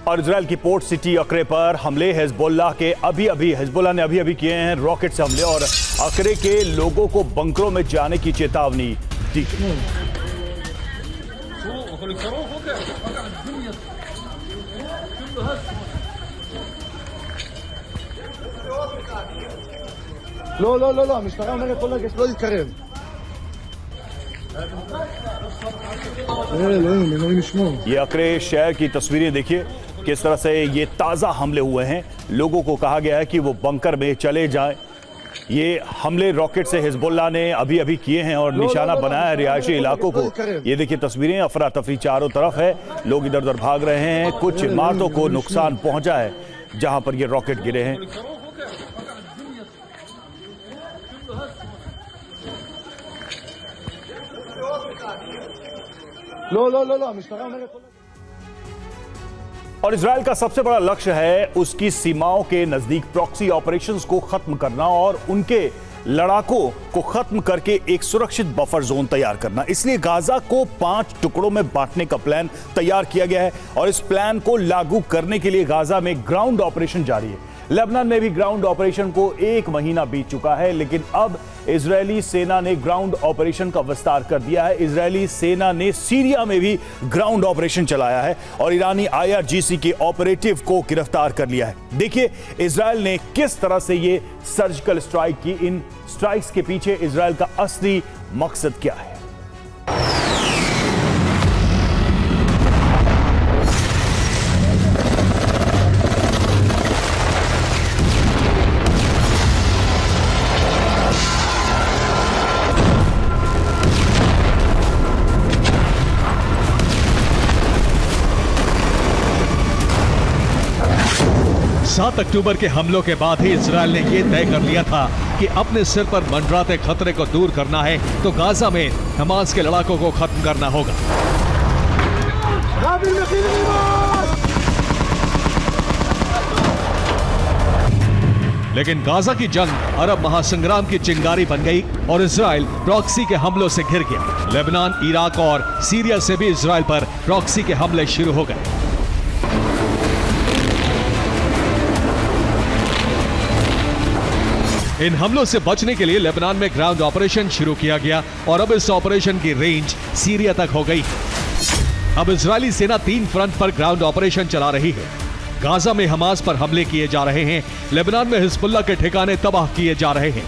और इजराइल की port city अकरे पर हमले हिजबुल्लाह ने अभी किए हैं रॉकेट से हमले और अकरे के लोगों को बंकरों में जाने की चेतावनी दी। לא, המשטרה אומרת לא לגשת, לא להתקרב. אלוהים ישמור. ये अकरे शहर की तस्वीरें देखिए किस तरह से ये ताज़ा हमले हुए हैं। लोगों को कहा गया है कि वो बंकर में चले जाएं। ये हमले रॉकेट से हिजबुल्लाह ने अभी किए हैं और निशाना बनाया है रिहायशी इलाकों को। ये देखिए तस्वीरें, अफरा तफरी चारों तरफ है, लोग इधर उधर भाग रहे हैं। कुछ इमारतों को नुकसान पहुंचा है जहां पर ये रॉकेट गिरे हैं। לא, המשטרה אומרת לא. और इजराइल का सबसे बड़ा लक्ष्य है उसकी सीमाओं के नजदीक प्रॉक्सी ऑपरेशंस को खत्म करना और उनके लड़ाकों को खत्म करके एक सुरक्षित बफर जोन तैयार करना। इसलिए गाजा को 5 टुकड़ों में बांटने का प्लान तैयार किया गया है और इस प्लान को लागू करने के लिए गाजा में ग्राउंड ऑपरेशन जारी है। लेबनान में भी ग्राउंड ऑपरेशन को 1 महीना बीत चुका है, लेकिन अब इजरायली सेना ने ग्राउंड ऑपरेशन का विस्तार कर दिया है। इजरायली सेना ने सीरिया में भी ग्राउंड ऑपरेशन चलाया है और ईरानी IRGC के ऑपरेटिव को गिरफ्तार कर लिया है। देखिए इजरायल ने किस तरह से ये सर्जिकल स्ट्राइक की। इन स्ट्राइक्स के पीछे इजरायल का असली मकसद क्या है? 7 अक्टूबर के हमलों के बाद ही इजरायल ने यह तय कर लिया था कि अपने सिर पर मंडराते खतरे को दूर करना है तो गाजा में हमास के लड़ाकों को खत्म करना होगा। लेकिन गाजा की जंग अरब महासंग्राम की चिंगारी बन गई और इजरायल प्रॉक्सी के हमलों से घिर गया। लेबनान, इराक और सीरिया से भी इजरायल पर प्रॉक्सी के हमले शुरू हो गए। इन हमलों से बचने के लिए लेबनान में ग्राउंड ऑपरेशन शुरू किया गया और अब इस ऑपरेशन की रेंज सीरिया तक हो गई। अब इजरायली सेना 3 फ्रंट पर ग्राउंड ऑपरेशन चला रही है। गाजा में हमास पर हमले किए जा रहे हैं, लेबनान में हिजबुल्लाह के ठिकाने तबाह किए जा रहे हैं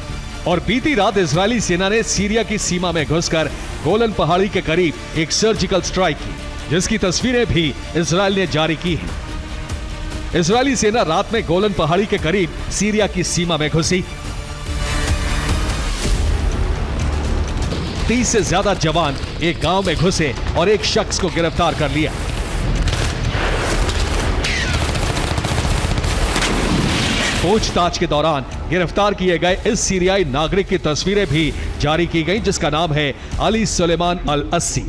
और बीती रात इजरायली सेना ने सीरिया की सीमा में घुसकर गोलन पहाड़ी के करीब एक सर्जिकल स्ट्राइक की, जिसकी तस्वीरें भी इजरायल ने जारी की हैं। इजरायली सेना रात में गोलन पहाड़ी के करीब सीरिया की सीमा में घुसी। 30 से ज्यादा जवान एक गांव में घुसे और एक शख्स को गिरफ्तार कर लिया। पूछताछ के दौरान गिरफ्तार किए गए इस सीरियाई नागरिक की तस्वीरें भी जारी की गईं, जिसका नाम है अली सुलेमान अल अस्सी।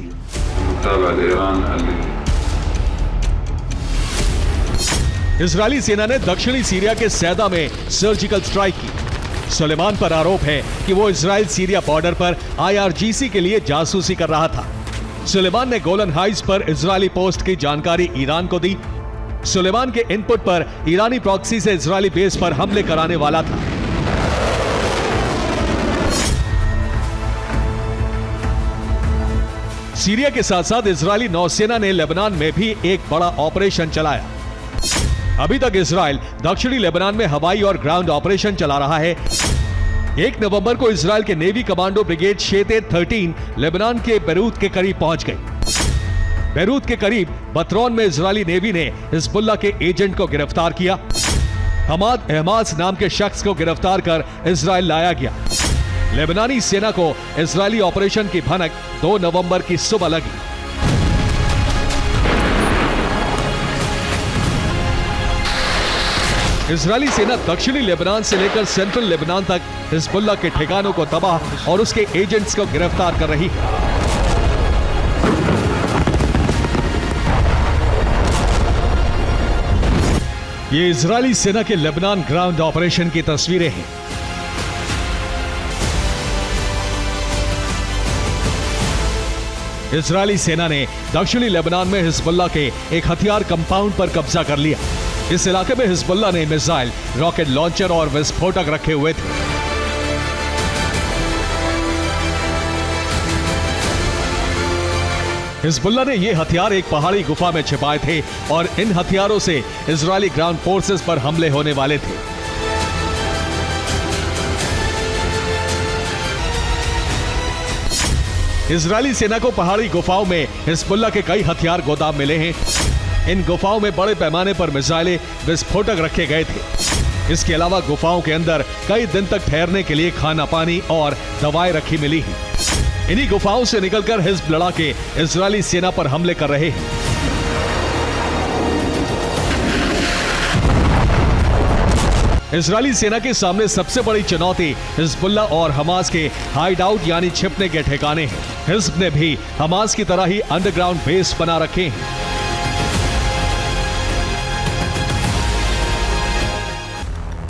इजरायली सेना ने दक्षिणी सीरिया के सैदा में सर्जिकल स्ट्राइक की। सुलेमान पर आरोप है कि वो इजराइल सीरिया बॉर्डर पर IRGC के लिए जासूसी कर रहा था। सुलेमान ने गोलन हाइट्स पर इजरायली पोस्ट की जानकारी ईरान को दी। सुलेमान के इनपुट पर ईरानी प्रॉक्सी से इजरायली बेस पर हमले कराने वाला था। सीरिया के साथ साथ इजरायली नौसेना ने लेबनान में भी एक बड़ा ऑपरेशन चलाया। अभी तक इजरायल दक्षिणी लेबनान में हवाई और ग्राउंड ऑपरेशन चला रहा है। 1 नवंबर को इजरायल के नेवी कमांडो ब्रिगेड शेते 13 लेबनान के बैरूत के करीब पहुंच गई। बैरूत के करीब बतरौन में इजरायली नेवी ने हिजबुल्लाह के एजेंट को गिरफ्तार किया। हमाद अहमास नाम के शख्स को गिरफ्तार कर इजरायल लाया गया। लेबनानी सेना को इजरायली ऑपरेशन की भनक 2 नवंबर की सुबह लगी। इजरायली सेना दक्षिणी लेबनान से लेकर सेंट्रल लेबनान तक हिजबुल्लाह के ठिकानों को तबाह और उसके एजेंट्स को गिरफ्तार कर रही है। ये इजरायली सेना के लेबनान ग्राउंड ऑपरेशन की तस्वीरें हैं। इजरायली सेना ने दक्षिणी लेबनान में हिजबुल्लाह के एक हथियार कंपाउंड पर कब्जा कर लिया। इस इलाके में हिजबुल्लाह ने मिसाइल, रॉकेट लॉन्चर और विस्फोटक रखे हुए थे। हिजबुल्लाह ने ये हथियार एक पहाड़ी गुफा में छिपाए थे और इन हथियारों से इजरायली ग्राउंड फोर्सेस पर हमले होने वाले थे। इजरायली सेना को पहाड़ी गुफाओं में हिजबुल्लाह के कई हथियार गोदाम मिले हैं। इन गुफाओं में बड़े पैमाने पर मिसाइलें, विस्फोटक रखे गए थे। इसके अलावा गुफाओं के अंदर कई दिन तक ठहरने के लिए खाना, पानी और दवाएं रखी मिली हैं। इन्हीं गुफाओं से निकलकर हिजब लड़ाके इजरायली सेना पर हमले कर रहे हैं। इजरायली सेना के सामने सबसे बड़ी चुनौती हिजबुल्लाह और हमास के हाइड आउट यानी छिपने के ठिकाने हैं। हिजब ने भी हमास की तरह ही अंडरग्राउंड बेस बना रखे हैं।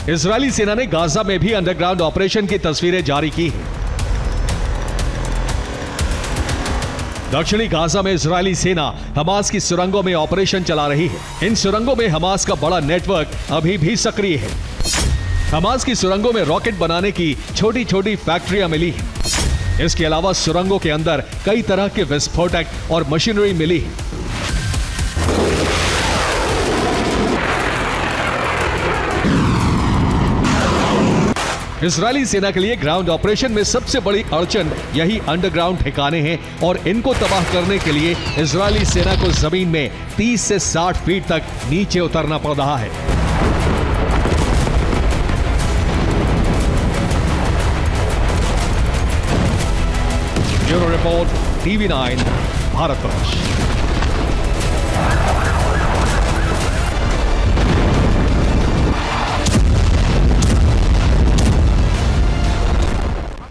इजरायली सेना ने गाजा में भी अंडरग्राउंड ऑपरेशन की तस्वीरें जारी की हैं। दक्षिणी गाजा में इजरायली सेना हमास की सुरंगों में ऑपरेशन चला रही है। इन सुरंगों में हमास का बड़ा नेटवर्क अभी भी सक्रिय है। हमास की सुरंगों में रॉकेट बनाने की छोटी छोटी फैक्ट्रियां मिली हैं। इसके अलावा सुरंगों के अंदर कई तरह के विस्फोटक और मशीनरी मिली है। इजरायली सेना के लिए ग्राउंड ऑपरेशन में सबसे बड़ी अड़चन यही अंडरग्राउंड ठिकाने हैं और इनको तबाह करने के लिए इजरायली सेना को जमीन में 30 से 60 फीट तक नीचे उतरना पड़ रहा है। Bureau report, TV9, Bharatvarsh.